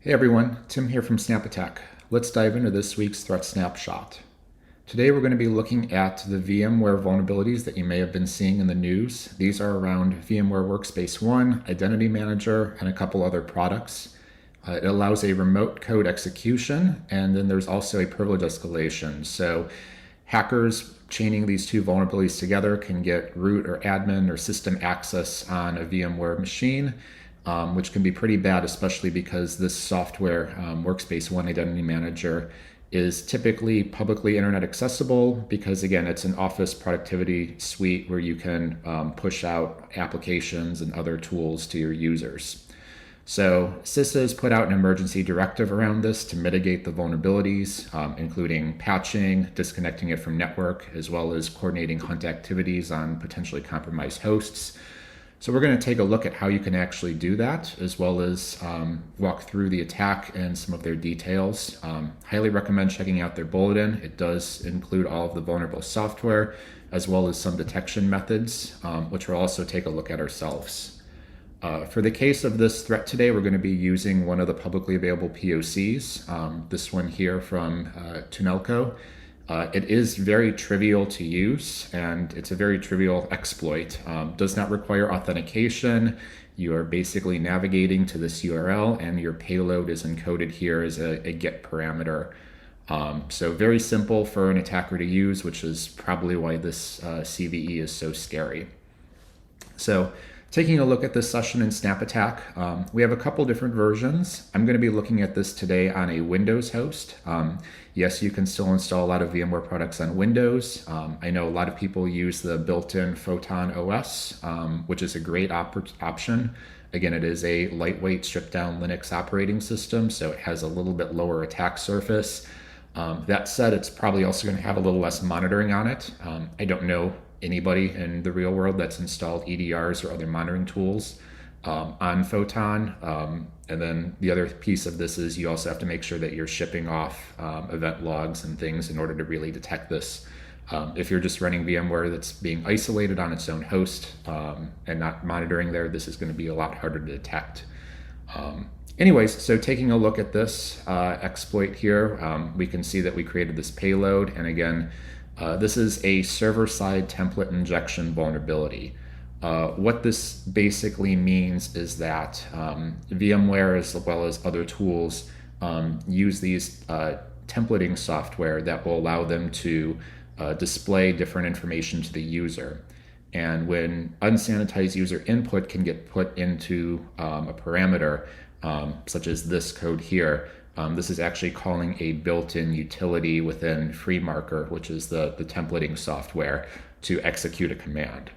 Hey everyone, Tim here from Snap Attack. Let's dive into this week's Threat Snapshot. Today we're going to be looking at the VMware vulnerabilities that you may have been seeing in the news. These are around VMware Workspace ONE, Identity Manager, and a couple other products. It allows a remote code execution, and then there's also a privilege escalation. So hackers chaining these two vulnerabilities together can get root or admin or system access on a VMware machine, which can be pretty bad, especially because this software, Workspace ONE Identity Manager, is typically publicly internet accessible because, again, it's an office productivity suite where you can push out applications and other tools to your users. So CISA has put out an emergency directive around this to mitigate the vulnerabilities, including patching, disconnecting it from network, as well as coordinating hunt activities on potentially compromised hosts. So we're going to take a look at how you can actually do that, as well as walk through the attack and some of their details. Highly recommend checking out their bulletin. It does include all of the vulnerable software, as well as some detection methods, which we'll also take a look at ourselves. For the case of this threat today, we're going to be using one of the publicly available POCs, this one here from Tunelco. It is very trivial to use, and it's a very trivial exploit. Does not require authentication. You are basically navigating to this URL, and your payload is encoded here as a get parameter. So very simple for an attacker to use, which is probably why this CVE is so scary. So taking a look at this session in Snap Attack, we have a couple different versions. I'm going to be looking at this today on a Windows host. Yes, you can still install a lot of VMware products on Windows. I know a lot of people use the built-in Photon OS, which is a great option. Again, it is a lightweight stripped-down Linux operating system, so it has a little bit lower attack surface. That said, it's probably also going to have a little less monitoring on it. I don't know anybody in the real world that's installed EDRs or other monitoring tools on Photon. And then the other piece of this is you also have to make sure that you're shipping off event logs and things in order to really detect this. If you're just running VMware that's being isolated on its own host and not monitoring there, this is going to be a lot harder to detect. Anyways, so taking a look at this exploit here, we can see that we created this payload, and again, this is a server-side template injection vulnerability. What this basically means is that VMware, as well as other tools, use these templating software that will allow them to display different information to the user. And when unsanitized user input can get put into a parameter, such as this code here, this is actually calling a built-in utility within FreeMarker, which is the templating software, to execute a command.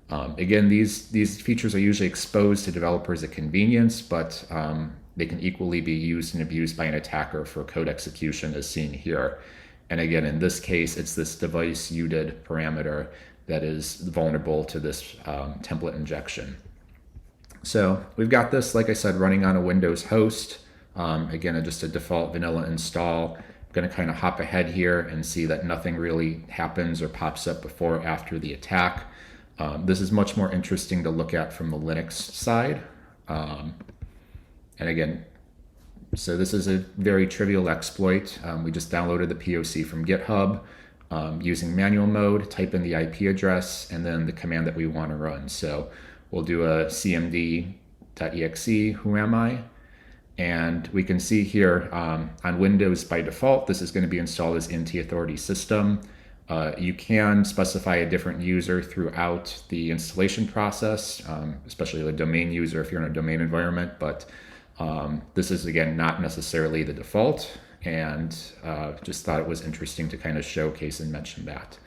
Again, these features are usually exposed to developers at convenience, but they can equally be used and abused by an attacker for code execution, as seen here. And again, in this case, it's this device UDID parameter that is vulnerable to this template injection. So we've got this, like I said, running on a Windows host. Again, just a default vanilla install. I'm going to kind of hop ahead here and see that nothing really happens or pops up before or after the attack. This is much more interesting to look at from the Linux side. And again, so this is a very trivial exploit. We just downloaded the POC from GitHub using manual mode, type in the IP address, and then the command that we want to run. So we'll do a cmd.exe, who am I? And we can see here on Windows by default, this is going to be installed as NT Authority System. You can specify a different user throughout the installation process, especially the domain user if you're in a domain environment, but this is, again, not necessarily the default, and just thought it was interesting to kind of showcase and mention that.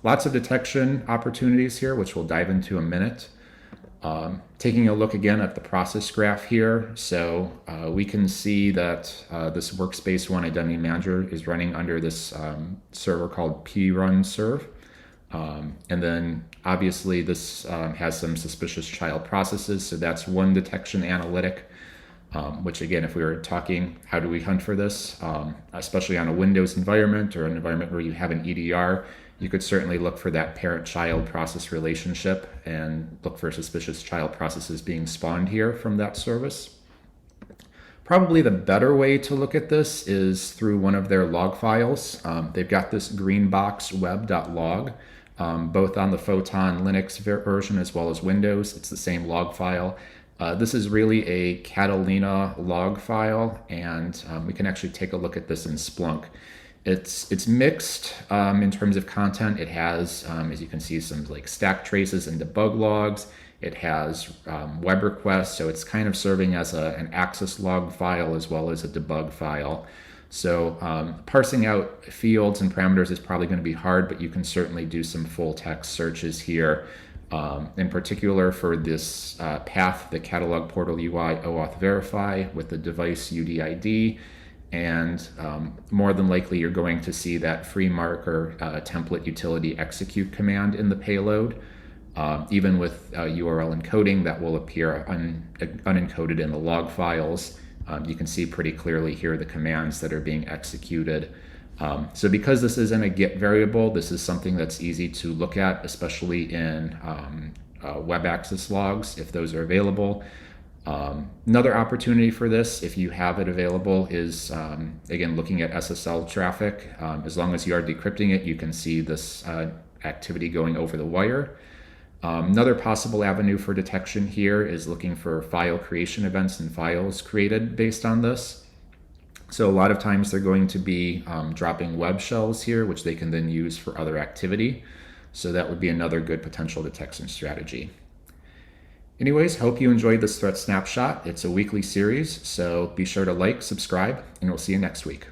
Lots of detection opportunities here, which we'll dive into in a minute. Taking a look again at the process graph here, so we can see that this Workspace ONE Identity Manager is running under this server called prunserve. And then obviously this has some suspicious child processes, so that's one detection analytic, which again, if we were talking, how do we hunt for this, especially on a Windows environment or an environment where you have an EDR, you could certainly look for that parent-child process relationship and look for suspicious child processes being spawned here from that service. Probably the better way to look at this is through one of their log files. They've got this greenbox web.log, both on the Photon Linux version as well as Windows. It's the same log file. This is really a Catalina log file, and we can actually take a look at this in Splunk. It's mixed in terms of content. It has, as you can see, some like stack traces and debug logs. It has web requests, so it's kind of serving as an access log file as well as a debug file. So parsing out fields and parameters is probably going to be hard, but you can certainly do some full text searches here. In particular for this path, the catalog portal UI OAuth verify with the device UDID. And more than likely, you're going to see that free marker template utility execute command in the payload. Even with URL encoding, that will appear unencoded in the log files. You can see pretty clearly here the commands that are being executed. So because this isn't a Git variable, this is something that's easy to look at, especially in web access logs, if those are available. Another opportunity for this, if you have it available, is again looking at SSL traffic. As long as you are decrypting it, you can see this activity going over the wire. Another possible avenue for detection here is looking for file creation events and files created based on this. So a lot of times they're going to be dropping web shells here, which they can then use for other activity. So that would be another good potential detection strategy. Anyways, hope you enjoyed this Threat Snapshot. It's a weekly series, so be sure to like, subscribe, and we'll see you next week.